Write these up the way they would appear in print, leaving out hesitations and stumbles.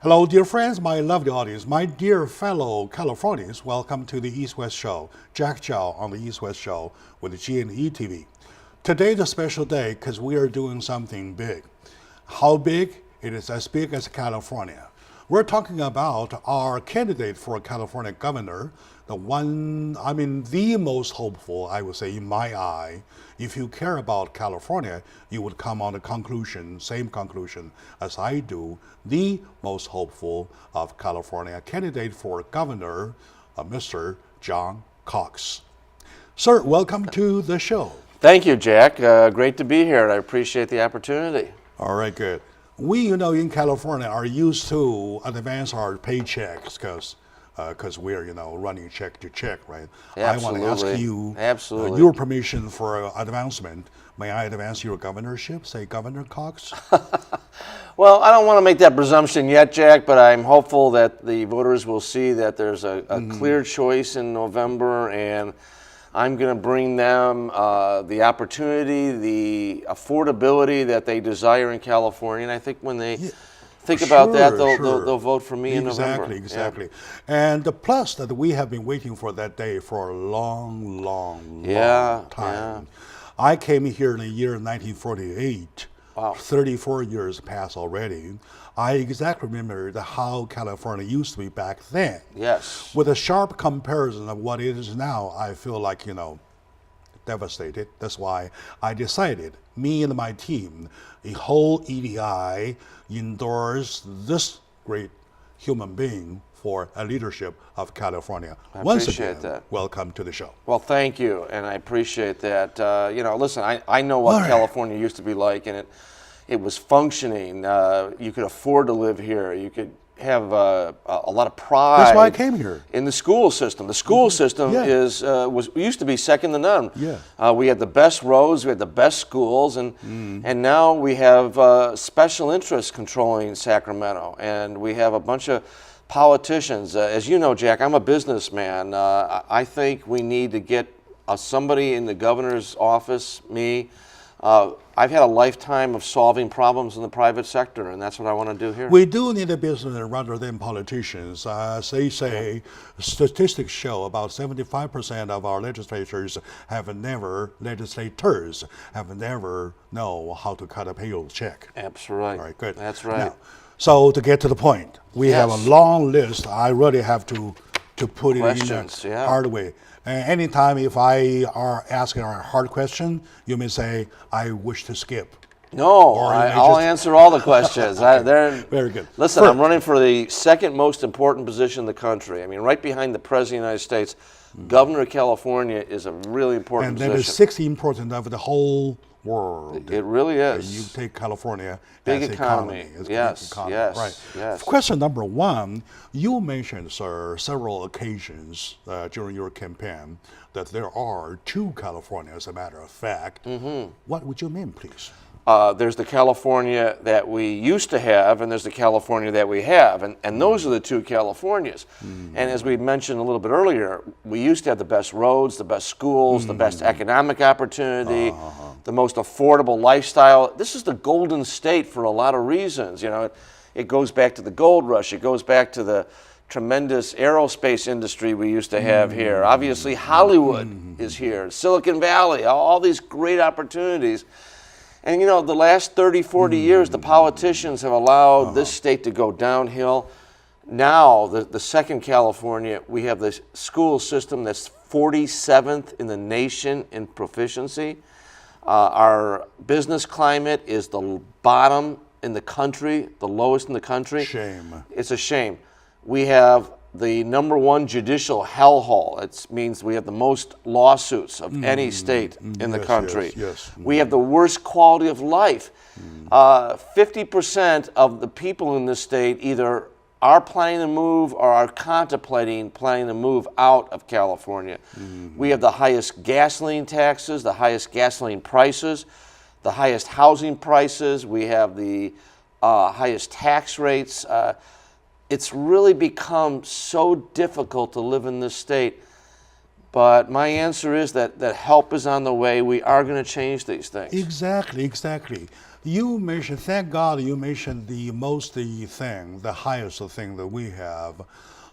Hello, dear friends, my lovely audience, my dear fellow Californians. Welcome to the East West Show. Jack Chow on the East West Show with G&E TV. Today's a special day because we are doing something big. How big? It is as big as California. We're talking about our candidate for California governor, the most hopeful, I would say, in my eye. If you care about California, you would come on the same conclusion as I do. The most hopeful of California candidate for governor, Mr. John Cox. Sir, welcome to the show. Thank you, Jack. Great to be here. I appreciate the opportunity. All right, good. We, in California are used to advance our paychecks because we're, running check to check, right? Absolutely. I want to ask you your permission for advancement. May I advance your governorship, say Governor Cox? Well, I don't want to make that presumption yet, Jack, but I'm hopeful that the voters will see that there's a clear choice in November, and I'm going to bring them the opportunity, the affordability that they desire in California. And I think when they think about that, they'll vote for me in November. Exactly. Yeah. And the plus that we have been waiting for that day for a long time. Yeah. I came here in the year 1948. Wow. 34 years passed already. I exactly remember how California used to be back then. Yes. With a sharp comparison of what it is now, I feel like, devastated. That's why I decided, me and my team, the whole EDI, endorse this great human being for a leadership of California. Once again, welcome to the show. Well, thank you, and I appreciate that. Listen, I know what California used to be like, and it was functioning. You could afford to live here. You could have a lot of pride. That's why I came here. In the school system. The school system used to be second to none. Yeah. We had the best roads, we had the best schools, and now we have special interests controlling Sacramento, and we have a bunch of politicians. As you know, Jack, I'm a businessman. I think we need to get somebody in the governor's office, me. I've had a lifetime of solving problems in the private sector, and that's what I want to do here. We do need a business rather than politicians. They say statistics show about 75% of our legislators have never know how to cut a payroll check. Absolutely. All right, good. That's right. Now, so to get to the point, we have a long list. I really have to put it in a hard way. Anytime if I are asking a hard question, you may say, I wish to skip. No, I'll answer all the questions. Okay. Very good. Listen, I'm running for the second most important position in the country. I mean, right behind the President of the United States, Governor of California is a really important position. And that is 60 important of the whole world. It really is. You take California big as economy. Yes. Right. Question number one, you mentioned, sir, several occasions during your campaign that there are two California, as a matter of fact. What would you mean, please? There's the California that we used to have, and there's the California that we have, and those are the two Californias. And as we mentioned a little bit earlier, we used to have the best roads, the best schools, the best economic opportunity, the most affordable lifestyle. This is the golden state for a lot of reasons. It goes back to the gold rush. It goes back to the tremendous aerospace industry we used to have here. Obviously, Hollywood is here, Silicon Valley, all these great opportunities. And the last 30, 40 years, the politicians have allowed this state to go downhill. Now, the second California, we have this school system that's 47th in the nation in proficiency. Our business climate is the bottom in the country, the lowest in the country. Shame. It's a shame. We have the #1 judicial hellhole. It means we have the most lawsuits of any state in the country. Yes. We have the worst quality of life. 50% of the people in this state either are planning to move or are contemplating planning to move out of California. We have the highest gasoline taxes, the highest gasoline prices, the highest housing prices. We have the highest tax rates. It's really become so difficult to live in this state. But my answer is that help is on the way. We are going to change these things. Exactly. You mentioned, thank God you mentioned the highest thing that we have.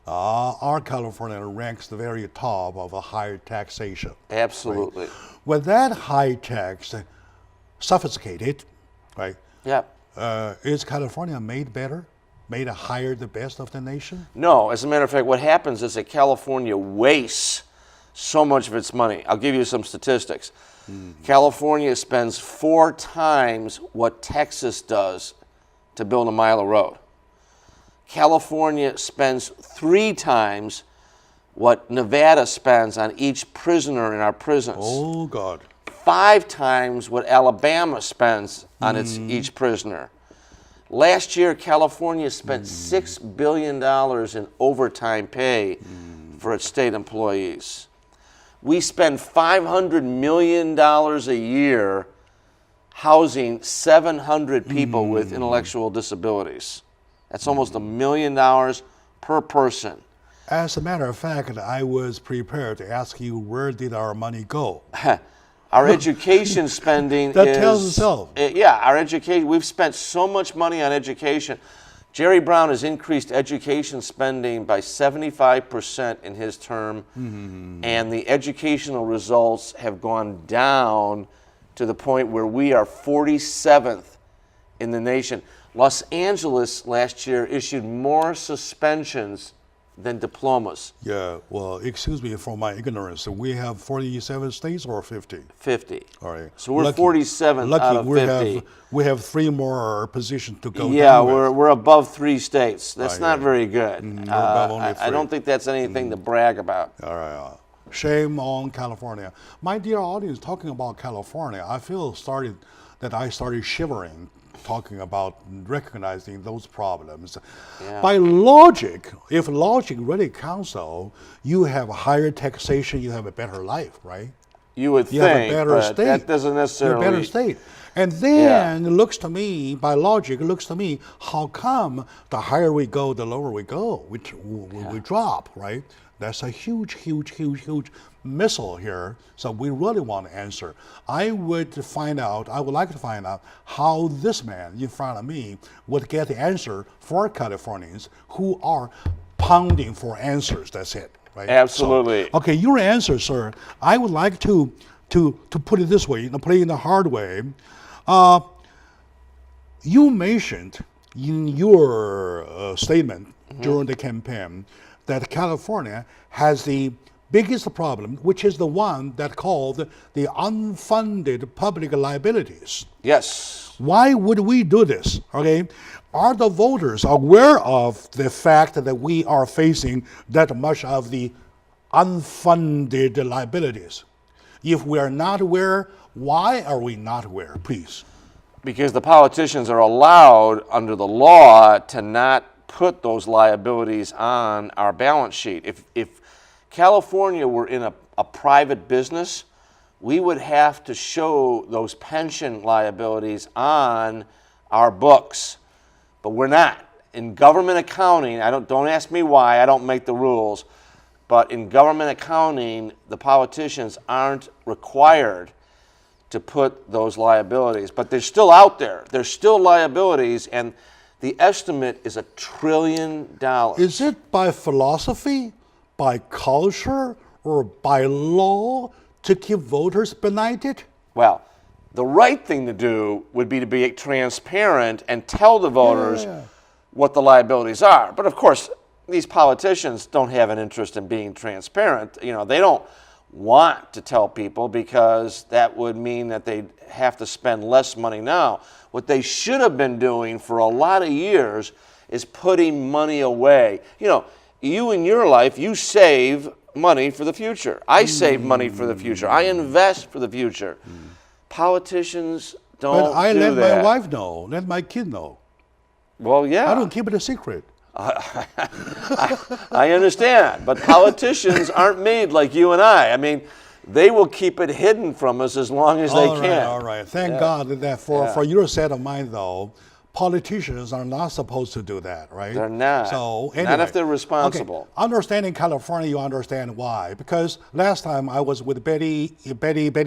Our California ranks the very top of a higher taxation. Absolutely. Right? With that high tax sophisticated, right? Yeah. Is California made better? Made higher the best of the nation? No. As a matter of fact, what happens is that California wastes so much of its money. I'll give you some statistics. California spends 4 times what Texas does to build a mile of road. California spends 3 times what Nevada spends on each prisoner in our prisons. Oh, God. 5 times what Alabama spends on each prisoner. Last year, California spent $6 billion in overtime pay for its state employees. We spend $500 million a year housing 700 people with intellectual disabilities. That's almost $1 million per person. As a matter of fact, I was prepared to ask you, where did our money go? Our education spending that tells itself. Yeah, our education. We've spent so much money on education. Jerry Brown has increased education spending by 75% in his term, and the educational results have gone down to the point where we are 47th in the nation. Los Angeles last year issued more suspensions than diplomas. Yeah, well, excuse me for my ignorance. We have 47 states or 50? 50. All right. So we're 47 out of 50. We have 3 more positions to go Yeah, down we're above 3 states. That's not yeah. very good. We're above only 3. I don't think that's anything to brag about. All right. Shame on California. My dear audience, talking about California, I started shivering talking about recognizing those problems. Yeah. By logic, if logic really counts though, you have a higher taxation, you have a better life, right? You would You think, have a better but state. that doesn't necessarily... A better state. And then it looks to me, by logic, it looks to me, how come the higher we go, the lower we go? We drop, right? That's a huge missile here. So we really want to answer. I would like to find out how this man in front of me would get the answer for Californians who are pounding for answers. That's it, right? Absolutely. So, okay, your answer, sir. I would like to put it this way, put it in the hard way. You mentioned in your statement during the campaign that California has the biggest problem, which is the one that called the unfunded public liabilities. Yes. Why would we do this? Okay, are the voters aware of the fact that we are facing that much of the unfunded liabilities? If we are not aware, why are we not aware? Please. Because the politicians are allowed under the law to not put those liabilities on our balance sheet. If California were in a private business, we would have to show those pension liabilities on our books. But we're not. In government accounting, don't ask me why, I don't make the rules, but in government accounting, the politicians aren't required to put those liabilities. But they're still out there. There's still liabilities, and the estimate is $1 trillion. Is it by philosophy, by culture, or by law to keep voters benighted? Well, the right thing to do would be to be transparent and tell the voters what the liabilities are. But of course, these politicians don't have an interest in being transparent. They don't want to tell people because that would mean that they'd have to spend less money now. What they should have been doing for a lot of years is putting money away. You in your life, you save money for the future. I save money for the future. I invest for the future. Politicians don't do that. But I let my wife know, let my kid know. Well, yeah. I don't keep it a secret. I understand, but politicians aren't made like you and I. I mean, they will keep it hidden from us as long as they can. All right. Thank God that for your set of mind, though, politicians are not supposed to do that, right? They're not. So anyway, not if they're responsible. Okay. Understanding California, you understand why. Because last time I was with Betty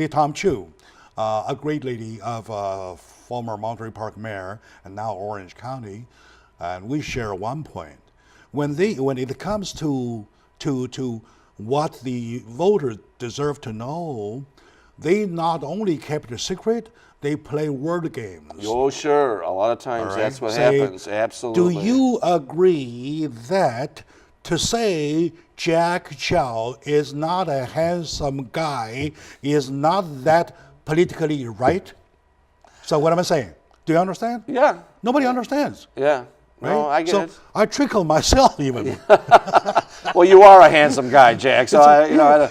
Tom Chu, a great lady of former Monterey Park mayor and now Orange County, and we share one point. When it comes to what the voters deserve to know, they not only kept it secret, they play word games. Oh, sure. A lot of times that's what happens. Absolutely. Do you agree that to say Jack Chow is not a handsome guy is not that politically right? So what am I saying? Do you understand? Yeah. Nobody understands. Yeah. Right? No, I get so it. I trickle myself even. Well, you are a handsome guy, Jack. So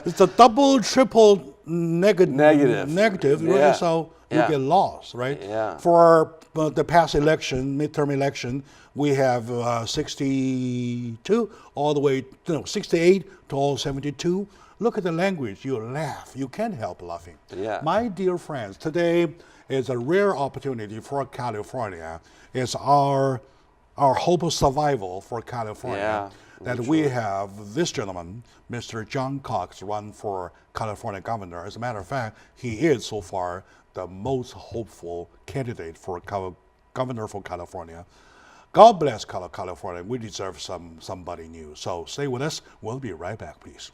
it's a double, triple negative, Yeah. right? So you Yeah. get lost, right? Yeah. For the past election, midterm election, we have 62 all the way, 68 to all 72. Look at the language. You laugh. You can't help laughing. Yeah. My dear friends, today is a rare opportunity for California. It's our hope of survival for California. Yeah, that we have this gentleman, Mr. John Cox, run for California governor. As a matter of fact, he is so far the most hopeful candidate for governor for California. God bless California. We deserve somebody new. So stay with us. We'll be right back, please.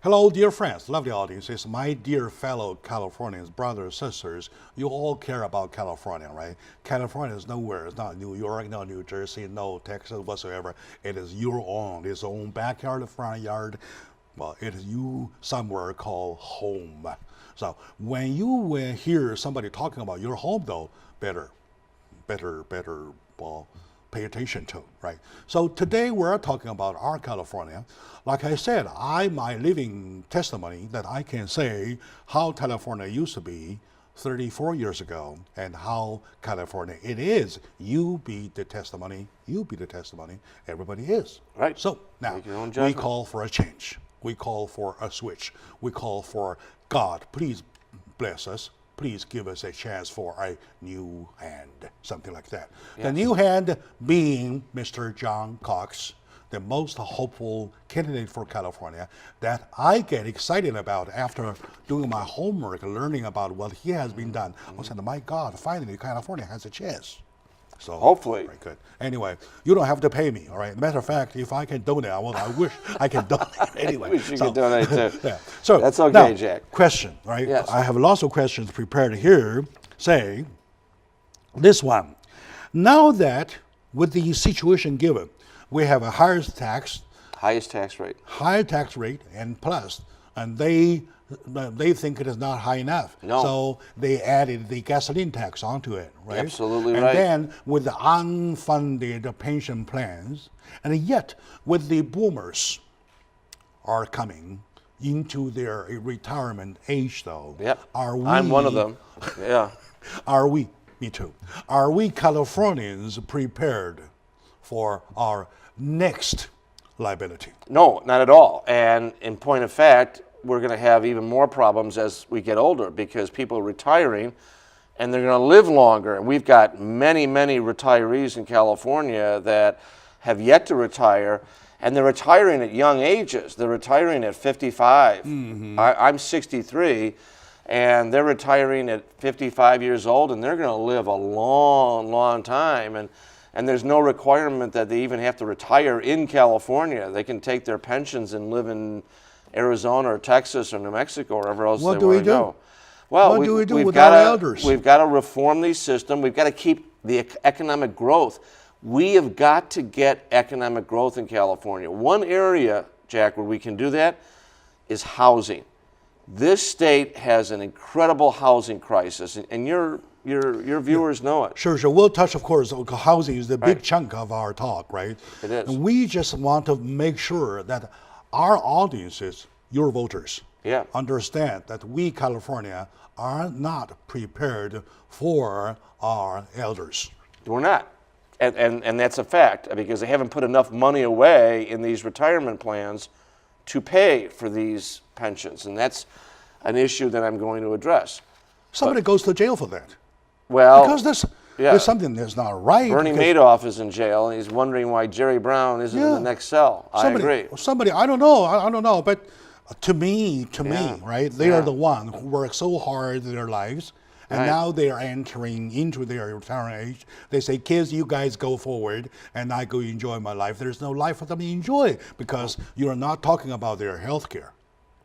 Hello, dear friends, lovely audiences, my dear fellow Californians, brothers, sisters. You all care about California, right? California is nowhere. It's not New York, no New Jersey, no Texas whatsoever. It is your own. It's your own backyard, front yard. Well, it is you somewhere called home. So when you hear somebody talking about your home, though, better, well, pay attention to, right? So today we're talking about our California. Like I said, my living testimony that I can say how California used to be 34 years ago and how California it is. You be the testimony, everybody is. Right. So now we judgment. call for a change. We call for a switch. We call for God, please bless us. Please give us a chance for a new hand, something like that. Yes. The new hand being Mr. John Cox, the most hopeful candidate for California that I get excited about after doing my homework, learning about what he has been done. I said, my God, finally California has a chance. So hopefully. Very good. Anyway, you don't have to pay me, all right? Matter of fact, if I can donate, I wish I can donate anyway. I wish you could donate too. Yeah. So that's okay, now, Jack. Question, right? Yes. I have lots of questions prepared here. Say this one. Now that with the situation given, we have a highest tax rate, and plus, and they think it is not high enough. No. So they added the gasoline tax onto it, right? Absolutely and right. And then with the unfunded pension plans, and yet with the boomers are coming into their retirement age, though. Yep. I'm one of them. Yeah. Me too. Are we Californians prepared for our next liability? No, not at all. And in point of fact, we're going to have even more problems as we get older because people are retiring and they're going to live longer. And we've got many, many retirees in California that have yet to retire, and they're retiring at young ages. They're retiring at 55. Mm-hmm. I'm 63, and they're retiring at 55 years old, and they're going to live a long, long time. And there's no requirement that they even have to retire in California. They can take their pensions and live in Arizona or Texas or New Mexico or wherever else they want to go. Well, what do we do with our elders? We've got to reform the system. We've got to keep the economic growth. We have got to get economic growth in California. One area, Jack, where we can do that is housing. This state has an incredible housing crisis, and your viewers know it. Sure. We'll touch, of course, housing is the big chunk of our talk, right? It is. And we just want to make sure that our audiences, your voters, understand that we, California, are not prepared for our elders. We're not. And that's a fact, because they haven't put enough money away in these retirement plans to pay for these pensions. And that's an issue that I'm going to address. Somebody goes to jail for that. Well, Because there's something that's not right. Bernie because Madoff is in jail, and he's wondering why Jerry Brown isn't in the next cell. I agree. Somebody, I don't know, but to me, right? They are the one who work so hard in their lives, and now they are entering into their retirement age. They say, kids, you guys go forward, and I go enjoy my life. There's no life for them to enjoy because you are not talking about their health care.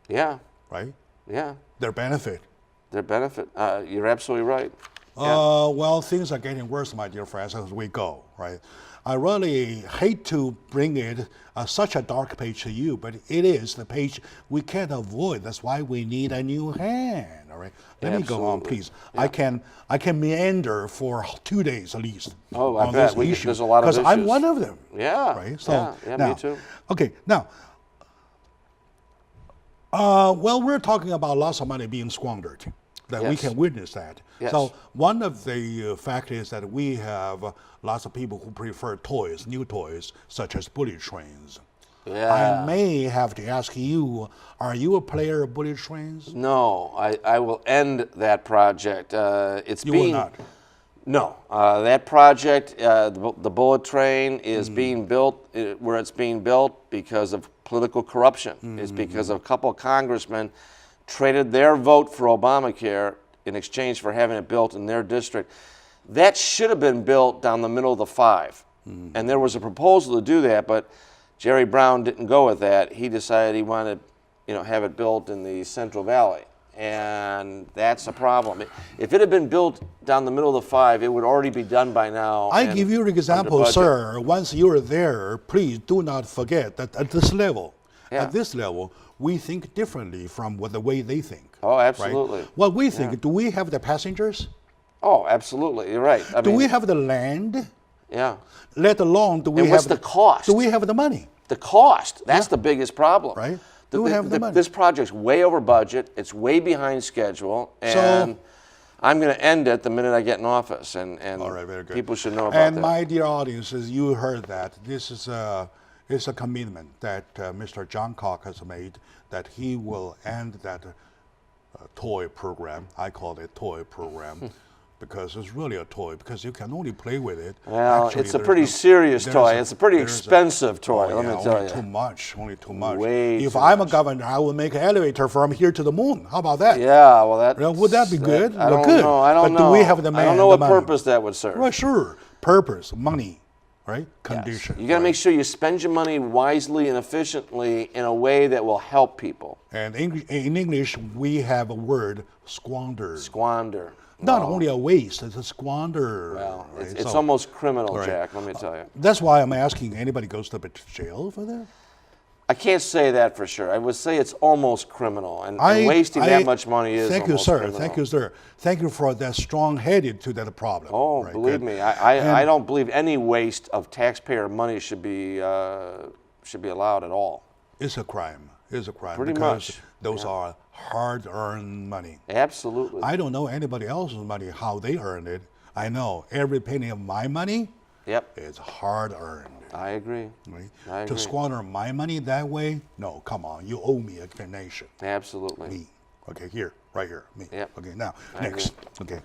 Yeah. Right? Yeah. Their benefit. Their benefit. You're absolutely right. Well, things are getting worse, my dear friends, as we go, right? I really hate to bring it such a dark page to you, but it is the page we can't avoid. That's why we need a new hand, all right? Let me go on, please. Yeah. I can meander for 2 days at least. Oh, I bet. There's a lot of issues. Because I'm one of them. Yeah. Right? So, yeah, now, me too. Okay, now, well, we're talking about lots of money being squandered. That we can witness that. Yes. So one of the factors is that we have lots of people who prefer toys, new toys, such as bullet trains. Yeah. I may have to ask you, are you a player of bullet trains? No, I will end that project. You will not? No. That project, the bullet train, is being built where it's being built because of political corruption. It's because of a couple of congressmen traded their vote for Obamacare in exchange for having it built in their district. That should have been built down the middle of the 5. And there was a proposal to do that, but Jerry Brown didn't go with that. He decided he wanted, have it built in the Central Valley. And that's a problem. If it had been built down the middle of the 5, it would already be done by now. I give you an example, sir. Once you're there, please do not forget that at this level, we think differently from the way they think. Oh, absolutely. Right? What we think, do we have the passengers? Oh, absolutely. You're right. Do we have the land? Yeah. Let alone do we have what's the cost? Do we have the money? The cost. That's the biggest problem. Right. Do we have the money? This project's way over budget. It's way behind schedule. And I'm going to end it the minute I get in office. And all right, very good. People should know about that. And my dear audiences, you heard that. This is a commitment that Mr. John Koch has made, that he will end that toy program. I call it toy program because it's really a toy, because you can only play with it. Well, actually, it's a pretty serious toy. It's a pretty expensive toy, let me tell you. Only too much. If I'm a governor, I will make an elevator from here to the moon. How about that? Yeah, well, would that be good? I don't know. I don't know. But do we have the money? I don't know what purpose that would serve. Well, sure. Purpose, money. Right? Condition. Yes. You got to make sure you spend your money wisely and efficiently in a way that will help people. And in English, we have a word, squander. Squander. Not only a waste, it's a squander. Well, right? it's almost criminal, Jack, let me tell you. That's why I'm asking, anybody goes to jail for that? I can't say that for sure. I would say it's almost criminal, and wasting that much money is almost criminal. Thank you, sir. Thank you for that strong-headed to that problem. Oh, believe me, I don't believe any waste of taxpayer money should be allowed at all. It's a crime. It's a crime. Pretty because much. Those are hard-earned money. Absolutely. I don't know anybody else's money, how they earned it. I know every penny of my money is hard-earned. I agree. Right? I agree. To squander my money that way, no, come on. You owe me an explanation. Absolutely. Me. Okay, right here, me. Yep. Okay, now, I next. agree.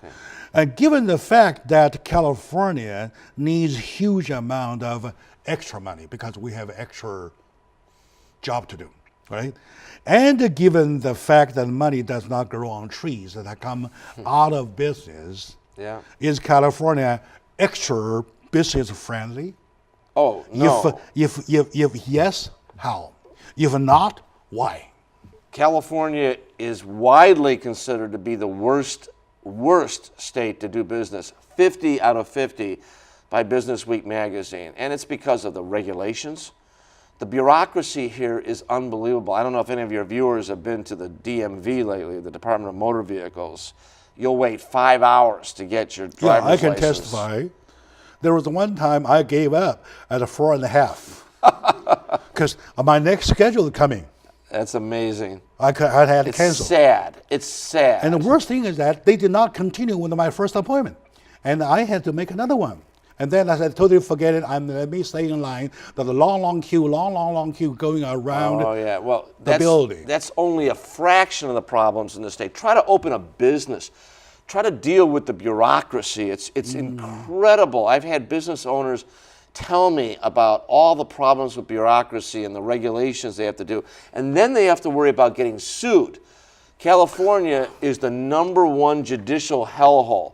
Okay. Given the fact that California needs huge amount of extra money because we have extra job to do, right? And given the fact that money does not grow on trees, that come out of business, is California extra business friendly? Oh, no. If yes, how? If not, why? California is widely considered to be the worst state to do business. 50 out of 50 by Business Week magazine. And it's because of the regulations. The bureaucracy here is unbelievable. I don't know if any of your viewers have been to the DMV lately, the Department of Motor Vehicles. You'll wait 5 hours to get your driver's license. I can testify. There was one time I gave up at a 4.5 because my next schedule is coming. That's amazing. I had to cancel. It's sad. It's sad. And the worst thing is that they did not continue with my first appointment. And I had to make another one. And then I said, totally forget it. Let me stay in line. There's a long queue going around Oh, yeah. Well, the building. That's only a fraction of the problems in the state. Try to open a business. Try to deal with the bureaucracy. It's incredible. I've had business owners tell me about all the problems with bureaucracy and the regulations they have to do. And then they have to worry about getting sued. California is the #1 judicial hellhole.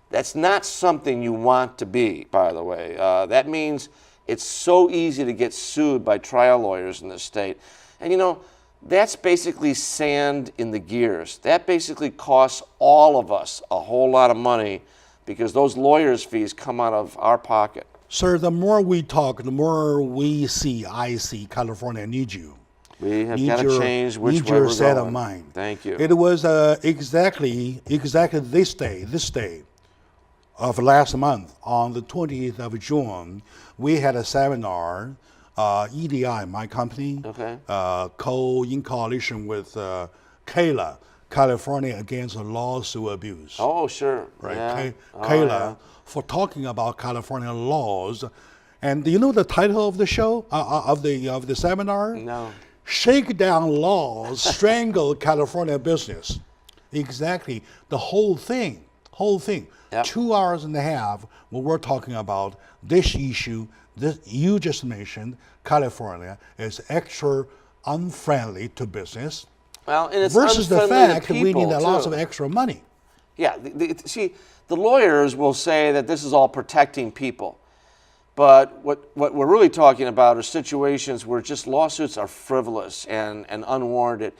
That's not something you want to be, by the way. That means it's so easy to get sued by trial lawyers in this state. And you know, that's basically sand in the gears. That basically costs all of us a whole lot of money because those lawyers' fees come out of our pocket. Sir, the more we talk, the more I see California need you. We have got to change which need way your we're set going. of mind. Thank you. It was exactly this day of last month, on the 20th of June, we had a seminar, EDI, my company, Okay. in coalition with CALA, California Against Lawsuit Abuse. Oh, sure. Right, Yeah. CALA, Yeah. for talking about California laws. And do you know the title of the show, of the seminar? No. Shakedown Laws Strangle California Business. Exactly, the whole thing. Yep. 2 hours and a half when we're talking about this issue. This you just mentioned, California is extra unfriendly to business. Well, and it's versus the unfriendly to fact we need people, lots too. of extra money. Yeah, see, the lawyers will say that this is all protecting people. But what we're really talking about are situations where just lawsuits are frivolous and unwarranted.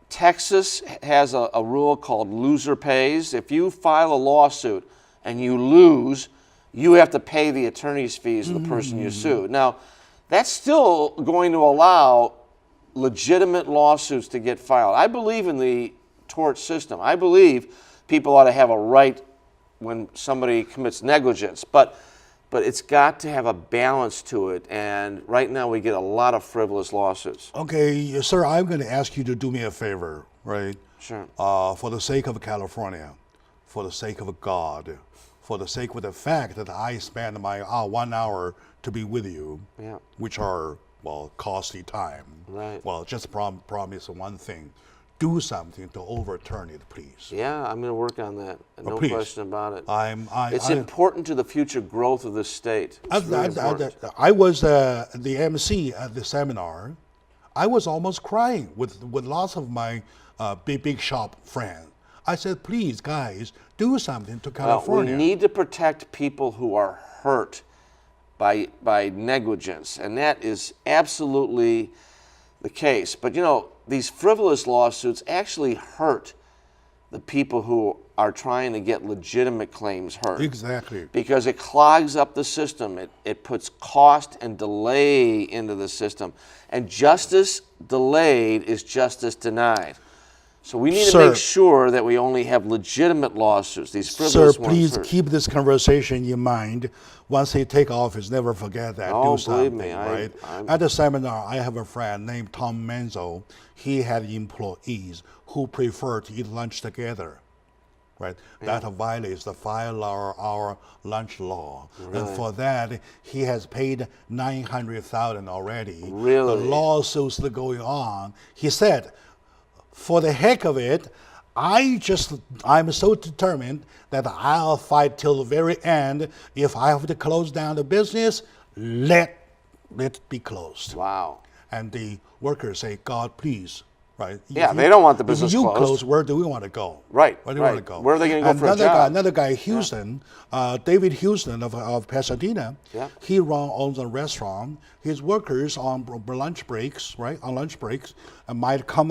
Texas has a rule called loser pays. If you file a lawsuit and you lose, you have to pay the attorney's fees of the person you sued. Now, that's still going to allow legitimate lawsuits to get filed. I believe in the tort system. I believe people ought to have a right when somebody commits negligence, but it's got to have a balance to it, and right now we get a lot of frivolous lawsuits. Okay, sir, I'm going to ask you to do me a favor, right? Sure. For the sake of California, for the sake of God, for the sake of the fact that I spend my 1 hour to be with you, Yeah. which are, well, costly time. Right. Well, just promise one thing. Do something to overturn it, please. Yeah, I'm going to work on that. No please. question about it. It's I- important to the future growth of this state. It's really important. I was the MC at the seminar. I was almost crying with lots of my big shop friends. I said, please, guys, do something to California. Well, we need to protect people who are hurt by negligence, and that is absolutely the case. But you know, these frivolous lawsuits actually hurt the people who are trying to get legitimate claims heard. Exactly. Because it clogs up the system. It puts cost and delay into the system. And justice delayed is justice denied. So we need to make sure that we only have legitimate lawsuits. These frivolous ones. Please keep this conversation in mind. Once they take office, never forget that. Oh, do something, believe me, right? At the seminar, I have a friend named Tom Menzo. He had employees who prefer to eat lunch together, right? Yeah. That violates the 5-hour lunch law. Really? And for that, he has paid $900,000 already. Really? The lawsuits that are going on. He said, for the heck of it, I'm so determined that I'll fight till the very end. If I have to close down the business, let it be closed. Wow. And the workers say, God, please, right? Yeah, they don't want the business if you closed. close, where do we want to go? Right, Where do we right. want to go? Where are they going to go for a job? Another guy, Houston, David Houston of Pasadena, Yeah. he owns a restaurant. His workers on lunch breaks, right? On lunch breaks, might come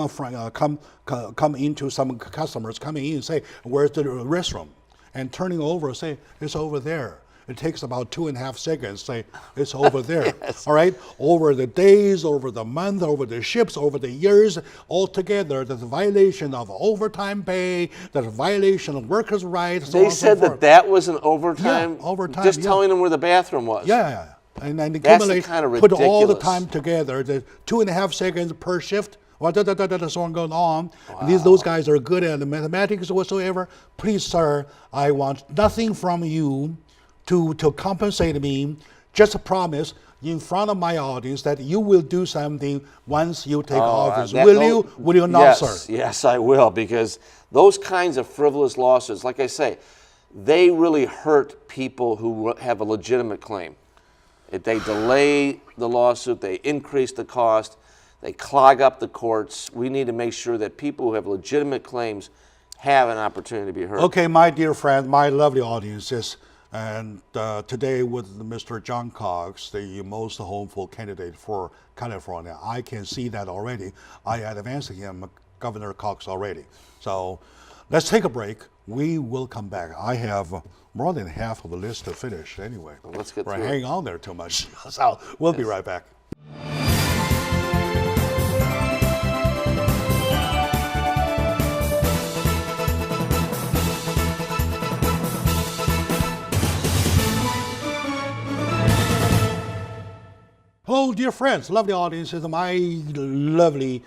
into some customers coming in and say, "Where's the restroom?" And turning over, say, "It's over there." It takes about 2.5 seconds. Say, it's over there. Yes. All right. Over the days, over the month, over the ships, over the years, altogether, there's a violation of overtime pay. There's a violation of workers' rights. They said that was an overtime. Yeah, overtime, Just yeah. telling them where the bathroom was. Yeah. And That's accumulate, kind of put all the ridiculous. time together, the 2.5 seconds per shift, so on going on. Wow. Those guys are good at the mathematics whatsoever. Please, sir, I want nothing from you to compensate me. Just a promise in front of my audience that you will do something once you take office. Will you not, yes, sir? Yes, I will, because those kinds of frivolous lawsuits, like I say, they really hurt people who have a legitimate claim. If they delay the lawsuit, they increase the cost, they clog up the courts. We need to make sure that people who have legitimate claims have an opportunity to be heard. Okay, my dear friend, my lovely audiences, and today with Mr. John Cox, the most hopeful candidate for California, I can see that already. I advanced him, Governor Cox, already. So let's take a break. We will come back. I have more than half of the list to finish anyway. Well, let's get We're through hanging on there too much. So we'll be right back. Hello, dear friends, lovely audiences, my lovely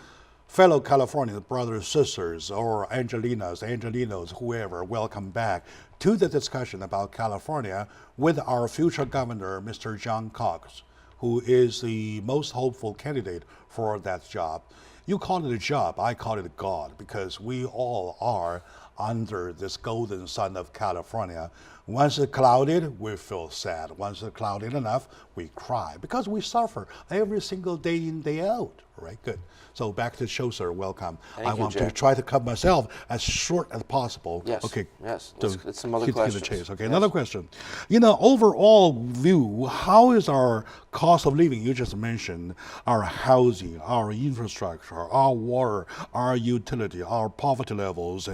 fellow Californians, brothers, sisters, or Angelinos, whoever, welcome back to the discussion about California with our future governor, Mr. John Cox, who is the most hopeful candidate for that job. You call it a job, I call it a God, because we all are under this golden sun of California. Once it's clouded, we feel sad. Once it's clouded enough, we cry because we suffer every single day in, day out. All right, good. So back to the show, sir. Welcome. I want to try to cut myself as short as possible. Yes. Okay. Yes. Let's some other questions. To the chase. Okay. Yes. Another question. Overall view, how is our cost of living? You just mentioned our housing, our infrastructure, our water, our utility, our poverty levels,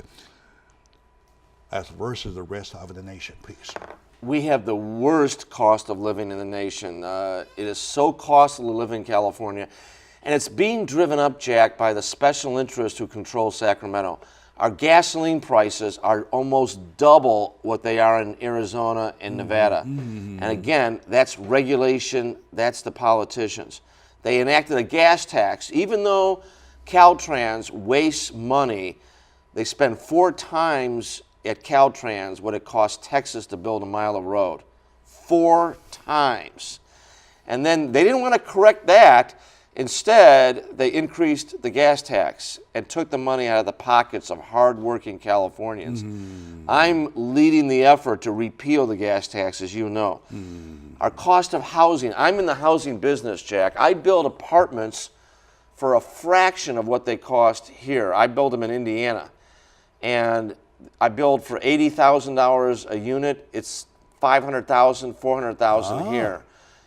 as versus the rest of the nation, please. We have the worst cost of living in the nation. It is so costly to live in California, and it's being driven up, Jack, by the special interests who control Sacramento. Our gasoline prices are almost double what they are in Arizona and Nevada. And again, that's regulation, that's the politicians. They enacted a gas tax. Even though Caltrans wastes money, they spend 4 times at Caltrans what it costs Texas to build a mile of road. 4 times. And then they didn't want to correct that. Instead, they increased the gas tax and took the money out of the pockets of hardworking Californians. I'm leading the effort to repeal the gas tax, as you know. Our cost of housing, I'm in the housing business, Jack. I build apartments for a fraction of what they cost here. I build them in Indiana. And I build for $80,000 a unit. It's $500,000, $400,000 here.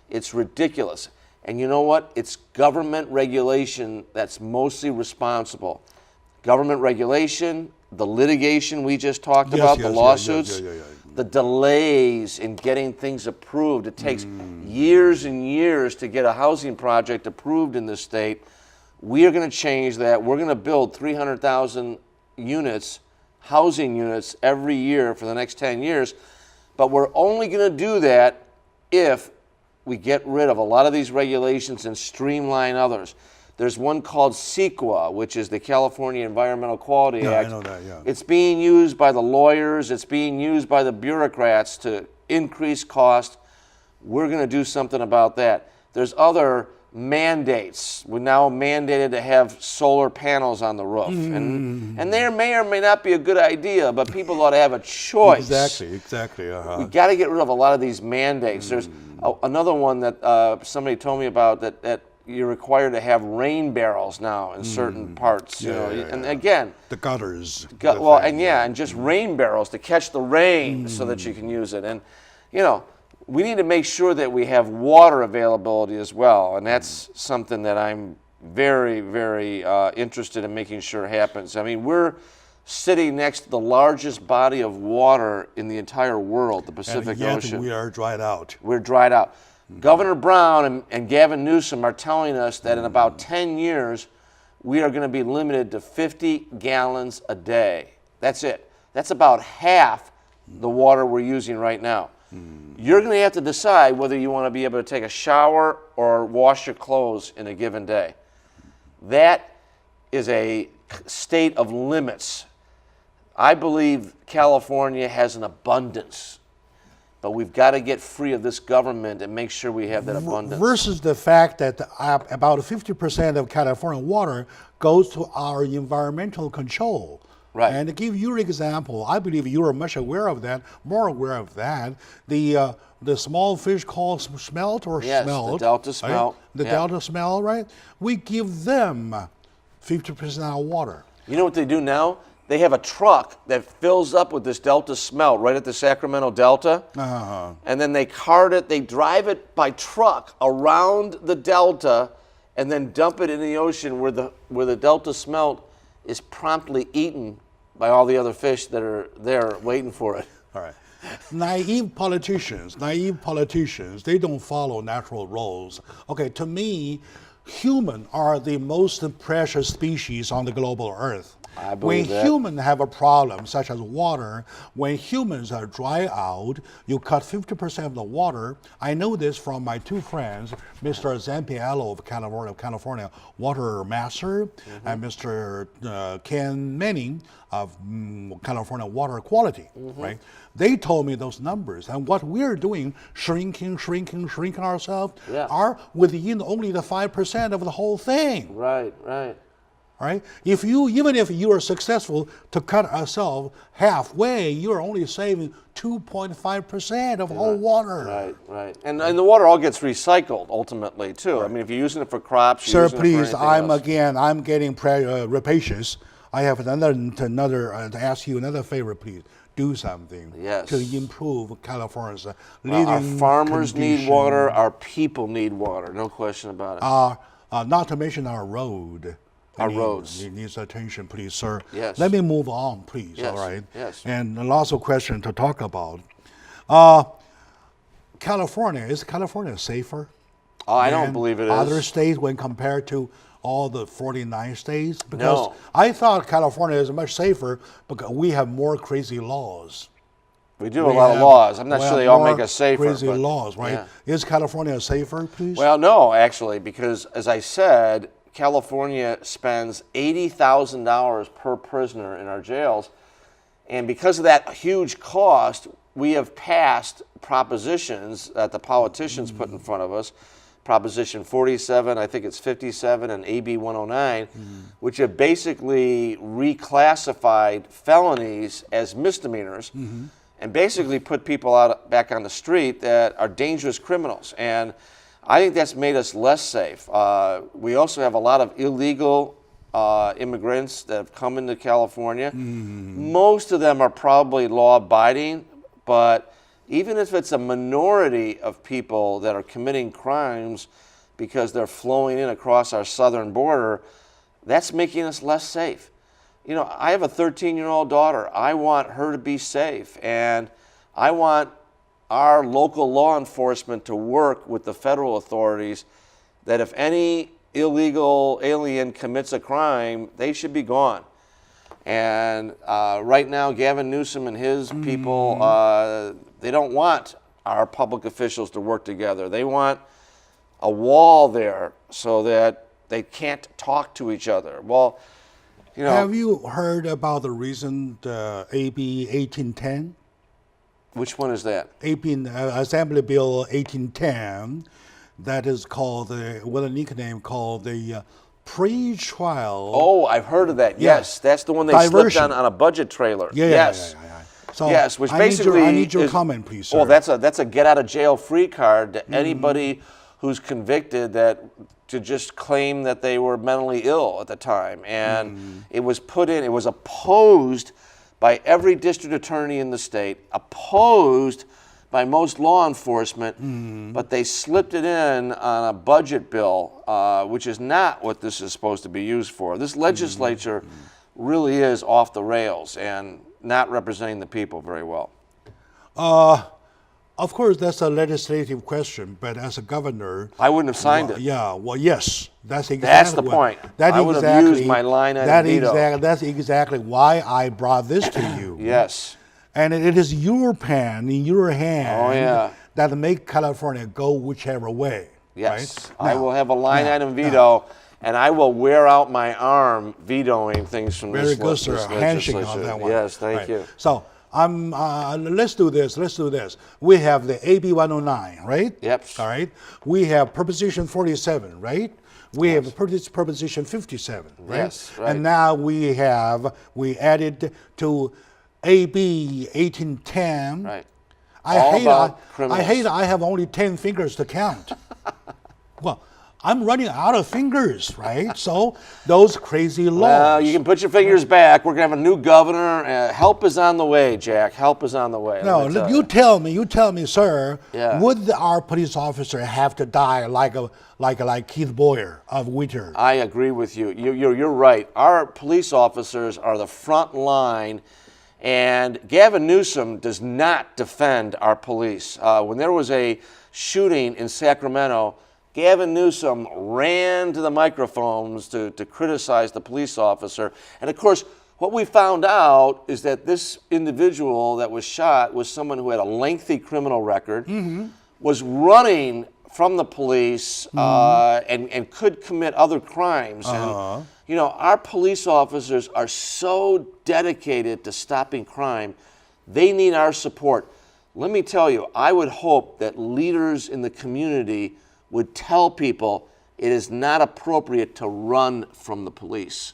It's ridiculous. And you know what? It's government regulation that's mostly responsible. Government regulation, the litigation we just talked about, the lawsuits, the delays in getting things approved. It takes years and years to get a housing project approved in this state. We are going to change that. We're going to build 300,000 units, housing units, every year for the next 10 years. But we're only going to do that if we get rid of a lot of these regulations and streamline others. There's one called CEQA, which is the California Environmental Quality Act. I know that, yeah. It's being used by the lawyers. It's being used by the bureaucrats to increase cost. We're going to do something about that. There's other mandates. We're now mandated to have solar panels on the roof. And there may or may not be a good idea, but people ought to have a choice. Exactly. We got to get rid of a lot of these mandates. There's another one that somebody told me about that you're required to have rain barrels now in certain parts. And again, the gutters. And just rain barrels to catch the rain so that you can use it. And we need to make sure that we have water availability as well, and that's something that I'm very, very interested in making sure happens. I mean, we're sitting next to the largest body of water in the entire world, the Pacific Ocean. We are dried out. We're dried out. Governor Brown and Gavin Newsom are telling us that in about 10 years, we are going to be limited to 50 gallons a day. That's it. That's about half the water we're using right now. You're going to have to decide whether you want to be able to take a shower or wash your clothes in a given day. That is a state of limits. I believe California has an abundance. But we've got to get free of this government and make sure we have that abundance. Versus the fact that about 50% of California water goes to our environmental control. Right. And to give you an example, I believe you are much aware of that, more aware of that. The small fish called smelt or Yes, smelt. the Delta smelt. Right? The Delta smelt, right? We give them 50% of our water. You know what they do now? They have a truck that fills up with this Delta smelt right at the Sacramento Delta. And then they cart it, they drive it by truck around the Delta and then dump it in the ocean where the Delta smelt is promptly eaten by all the other fish that are there waiting for it. All right. Naive politicians, they don't follow natural rules. Okay, to me, humans are the most precious species on the global earth. I believe when humans have a problem, such as water, when humans are dry out, you cut 50% of the water. I know this from my two friends, Mr. Zampiello of California Water Master, and Mr. Ken Manning of California Water Quality, right? They told me those numbers, and what we're doing, shrinking ourselves, are within only the 5% of the whole thing. Right, right. Right? Even if you are successful to cut ourselves halfway, you're only saving 2.5% of whole water. Right, right. And the water all gets recycled ultimately too. Right. I mean, if you're using it for crops, you're Sir, using please, it for anything else. I'm getting rapacious. I have another to ask you another favor, please. Do something to improve California's living Our farmers condition. need water. Our people need water. No question about it. Not to mention our road. Our roads. It needs attention, please, sir. Yes. Let me move on, please. Yes. All right. Yes. And lots of questions to talk about. California, is California safer? Oh, I don't believe it is. Other states when compared to all the 49 states? Because No. I thought California is much safer because we have more crazy laws. We do a lot of laws. I'm not sure they all make us safer. Crazy laws, right? Yeah. Is California safer, please? Well, no, actually, because as I said, California spends $80,000 per prisoner in our jails. And because of that huge cost, we have passed propositions that the politicians put in front of us, Proposition 47, I think it's 57, and AB 109, which have basically reclassified felonies as misdemeanors and basically put people back on the street that are dangerous criminals. And I think that's made us less safe. We also have a lot of illegal immigrants that have come into California. Most of them are probably law-abiding, but even if it's a minority of people that are committing crimes because they're flowing in across our southern border, that's making us less safe. You know, I have a 13-year-old daughter. I want her to be safe, and I want our local law enforcement to work with the federal authorities that if any illegal alien commits a crime, they should be gone. And right now, Gavin Newsom and his people, they don't want our public officials to work together. They want a wall there so that they can't talk to each other. Well, you know. Have you heard about the recent AB 1810? Which one is that? Assembly Bill 1810, that is called, with a nickname called the pre-trial. Oh, I've heard of that. Yes, that's the one they slipped on a budget trailer. Yes. So yes, which basically I need your comment, please, sir. Well, that's a get out of jail free card to anybody who's convicted to just claim that they were mentally ill at the time, and it was opposed by every district attorney in the state, opposed by most law enforcement, but they slipped it in on a budget bill, which is not what this is supposed to be used for. This legislature really is off the rails and not representing the people very well. Of course, that's a legislative question, but as a governor, I wouldn't have signed it. Yeah, well, yes, that's exactly. That's the point. I would have used my line item veto. That's exactly why I brought this to you. Yes. And it is your pen in your hand that make California go whichever way. Yes, right? I will have a line item veto, and I will wear out my arm vetoing things from this legislature. Very good, sir. Handshake on that one. Yes, thank you. So let's do this. Let's do this. We have the AB 109, right? Yep. All right. We have Proposition 47, right? We have Proposition 57, right? Yes, right. And now we added to AB 1810. Right. I All hate about I criminals. have only 10 fingers to count. Well, I'm running out of fingers, right? So those crazy laws. Well, you can put your fingers back. We're going to have a new governor. Help is on the way, Jack. Help is on the way. No, Let me tell you tell me, sir. Yeah. Would our police officer have to die like Keith Boyer of Whittier? I agree with you. You're right. Our police officers are the front line, and Gavin Newsom does not defend our police. When there was a shooting in Sacramento, Gavin Newsom ran to the microphones to criticize the police officer. And of course, what we found out is that this individual that was shot was someone who had a lengthy criminal record, was running from the police, and could commit other crimes. And, you know, our police officers are so dedicated to stopping crime. They need our support. Let me tell you, I would hope that leaders in the community would tell people it is not appropriate to run from the police.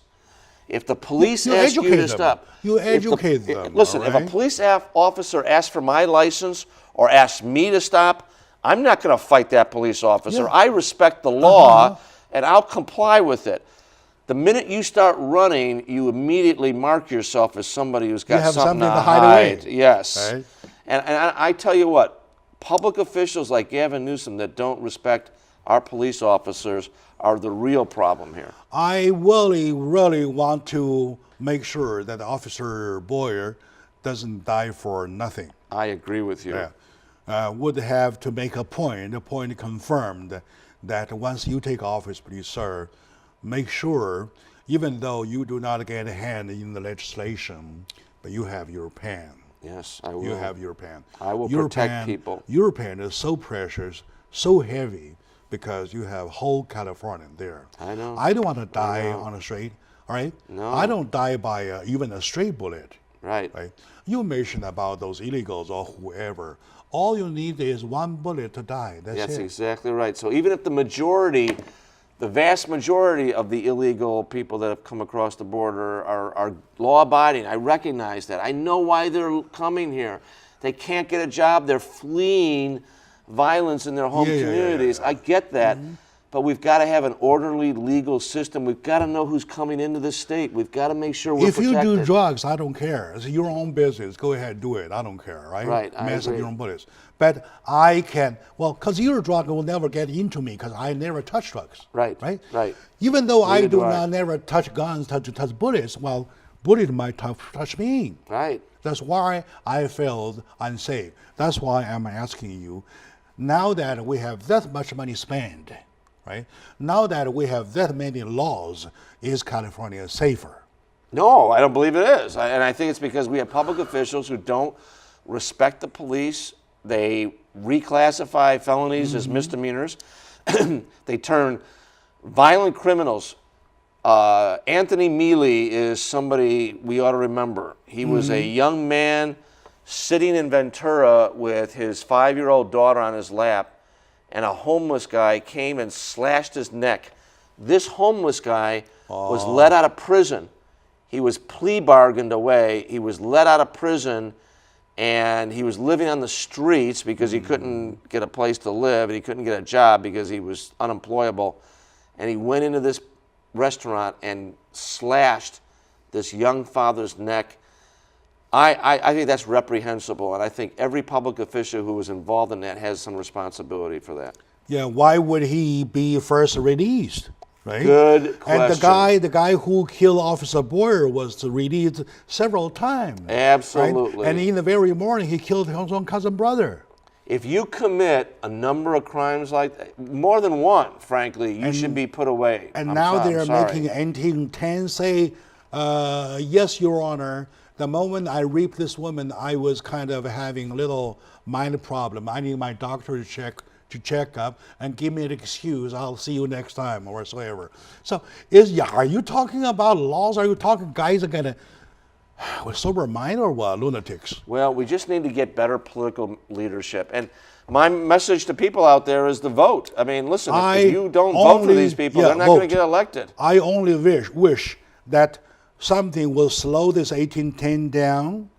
If the police ask you to stop, you educate them. Listen, all if a right? police officer asks for my license or asks me to stop, I'm not going to fight that police officer. Yeah. I respect the law, and I'll comply with it. The minute you start running, you immediately mark yourself as somebody who's got You have something to hide away. Yes. Right. And I tell you what, public officials like Gavin Newsom that don't respect our police officers are the real problem here. I really, really want to make sure that Officer Boyer doesn't die for nothing. I agree with you. Yeah. Would have to make a point confirmed that once you take office, please, sir, make sure, even though you do not get a hand in the legislation, but you have your pen. Yes, I will. You have your pen. I will your protect pen, people. Your pen is so precious, so heavy, because you have whole California there. I know. I don't want to die on a street, all right? No. I don't die by even a stray bullet. Right. Right? You mentioned about those illegals or whoever. All you need is one bullet to die. That's it. exactly right. So even if the vast majority of the illegal people that have come across the border are law-abiding, I recognize that. I know why they're coming here. They can't get a job. They're fleeing violence in their home communities. I get that. But we've got to have an orderly legal system. We've got to know who's coming into this state. We've got to make sure we're protected. If you do drugs, I don't care. It's your own business. Go ahead, do it. I don't care, right? Right, I Mess up agree. your own bullets. But I can, because your drug will never get into me because I never touch drugs. Right, Right? right. Even though I Neither do do I. not never touch guns, touch bullets, well, bullet might touch me. Right. That's why I felt unsafe. That's why I'm asking you, now that we have that much money spent, right? Now that we have that many laws, is California safer? No, I don't believe it is. And I think it's because we have public officials who don't respect the police. They reclassify felonies as misdemeanors. They turn violent criminals. Anthony Mealy is somebody we ought to remember. He was a young man sitting in Ventura with his 5-year-old daughter on his lap, and a homeless guy came and slashed his neck. This homeless guy was let out of prison. He was plea bargained away. He was let out of prison, and he was living on the streets because he couldn't get a place to live, and he couldn't get a job because he was unemployable. And he went into this restaurant and slashed this young father's neck. I think that's reprehensible, and I think every public official who was involved in that has some responsibility for that. Yeah, why would he be first released? Right? Good question. And the guy who killed Officer Boyer was released several times. Absolutely. Right? And in the very morning, he killed his own cousin brother. If you commit a number of crimes like that, more than one, frankly, you should be put away. And I'm now sorry, they're I'm sorry. making 1810 say, yes, Your Honor, the moment I raped this woman, I was kind of having a little minor problem. I need my doctor to check up and give me an excuse. I'll see you next time or whatsoever. So are you talking about laws? Are you talking guys are gonna With sober mind or what? Lunatics? Well, we just need to get better political leadership. And my message to people out there is to vote. I mean, listen, if you don't vote for these people, they're not going to get elected. I only wish that something will slow this 1810 down,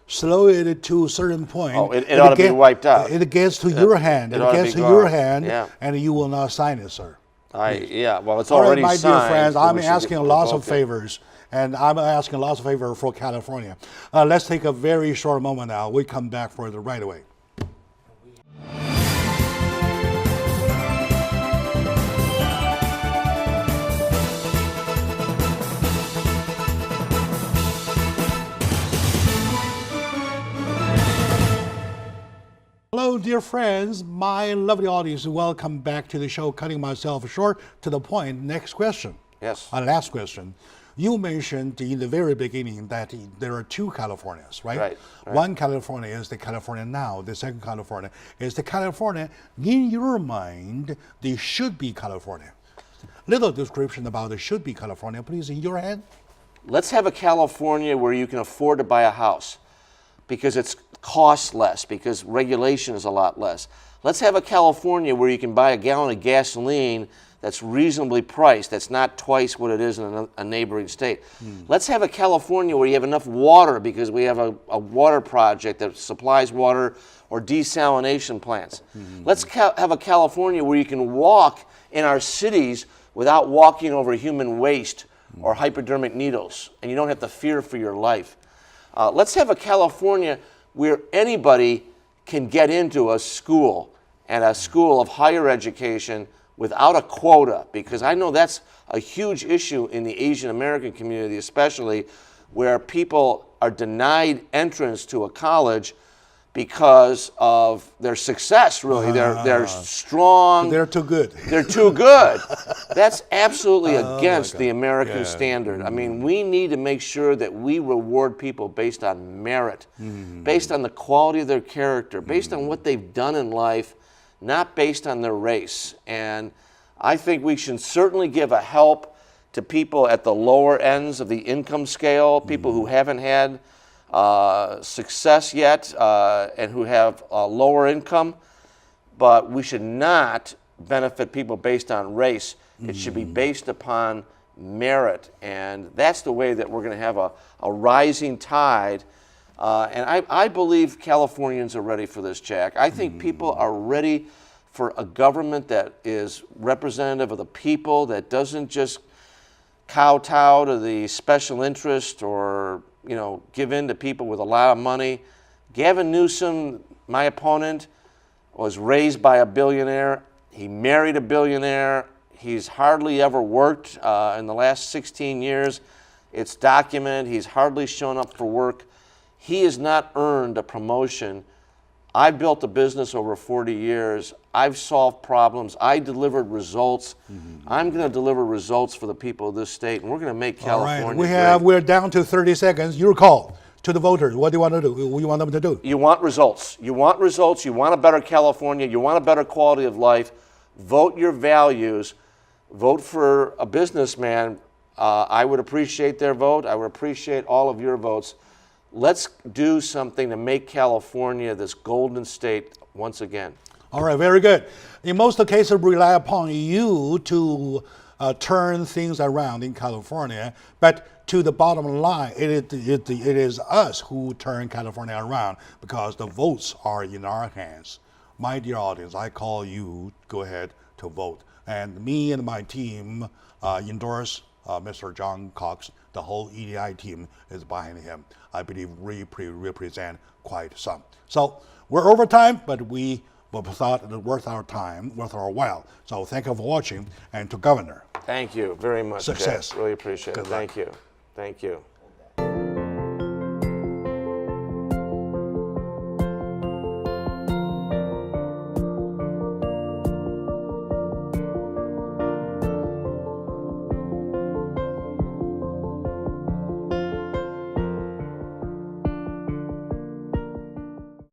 slow it to a certain point. Oh, it ought to be wiped out. It gets to your hand. It gets to your hand, and you will not sign it, sir. Yeah, well, it's All already right, my signed. dear friends, I'm asking lots of it. favors, and I'm asking lots of favors for California. Let's take a very short moment now. We come back for it right away. Hello, dear friends, my lovely audience. Welcome back to the show, cutting myself short to the point. Next question. Yes. Last question. You mentioned in the very beginning that there are two Californias, right? Right. One California is the California now. The second California is the California in your mind, the should-be California. Little description about the should-be California, please, in your hand. Let's have a California where you can afford to buy a house because it's costs less, because regulation is a lot less. Let's have a California where you can buy a gallon of gasoline that's reasonably priced, that's not twice what it is in a neighboring state. Let's have a California where you have enough water because we have a water project that supplies water or desalination plants. Let's have a California where you can walk in our cities without walking over human waste or hypodermic needles, and you don't have to fear for your life. Let's have a California where anybody can get into a school and a school of higher education without a quota, because I know that's a huge issue in the Asian American community, especially where people are denied entrance to a college because of their success, really. They're strong. They're too good. They're too good. That's absolutely against the American standard. I mean, we need to make sure that we reward people based on merit, based on the quality of their character, based on what they've done in life, not based on their race. And I think we should certainly give a help to people at the lower ends of the income scale, people who haven't had success yet and who have a lower income, but we should not benefit people based on race. It should be based upon merit, and that's the way that we're going to have a rising tide. And I believe Californians are ready for this, Jack. I think people are ready for a government that is representative of the people, that doesn't just kowtow to the special interest or give in to people with a lot of money. Gavin Newsom, my opponent, was raised by a billionaire. He married a billionaire. He's hardly ever worked in the last 16 years. It's documented. He's hardly shown up for work. He has not earned a promotion. I've built a business over 40 years. I've solved problems. I delivered results. I'm going to deliver results for the people of this state, and we're going to make California great. We're down to 30 seconds. Your call to the voters. What do you want to do? What do you want them to do? You want results. You want results. You want a better California. You want a better quality of life. Vote your values. Vote for a businessman. I would appreciate their vote. I would appreciate all of your votes. Let's do something to make California this golden state once again. All right, very good. In most cases, rely upon you to turn things around in California, but to the bottom line, it is us who turn California around because the votes are in our hands. My dear audience, I call you, go ahead to vote. And me and my team endorse Mr. John Cox. The whole EDI team is behind him. I believe we represent quite some. So we're over time, but we thought it was worth our time, worth our while. So thank you for watching, and to Governor. Thank you very much. Success. Jack. Really appreciate it. Thank you. Thank you.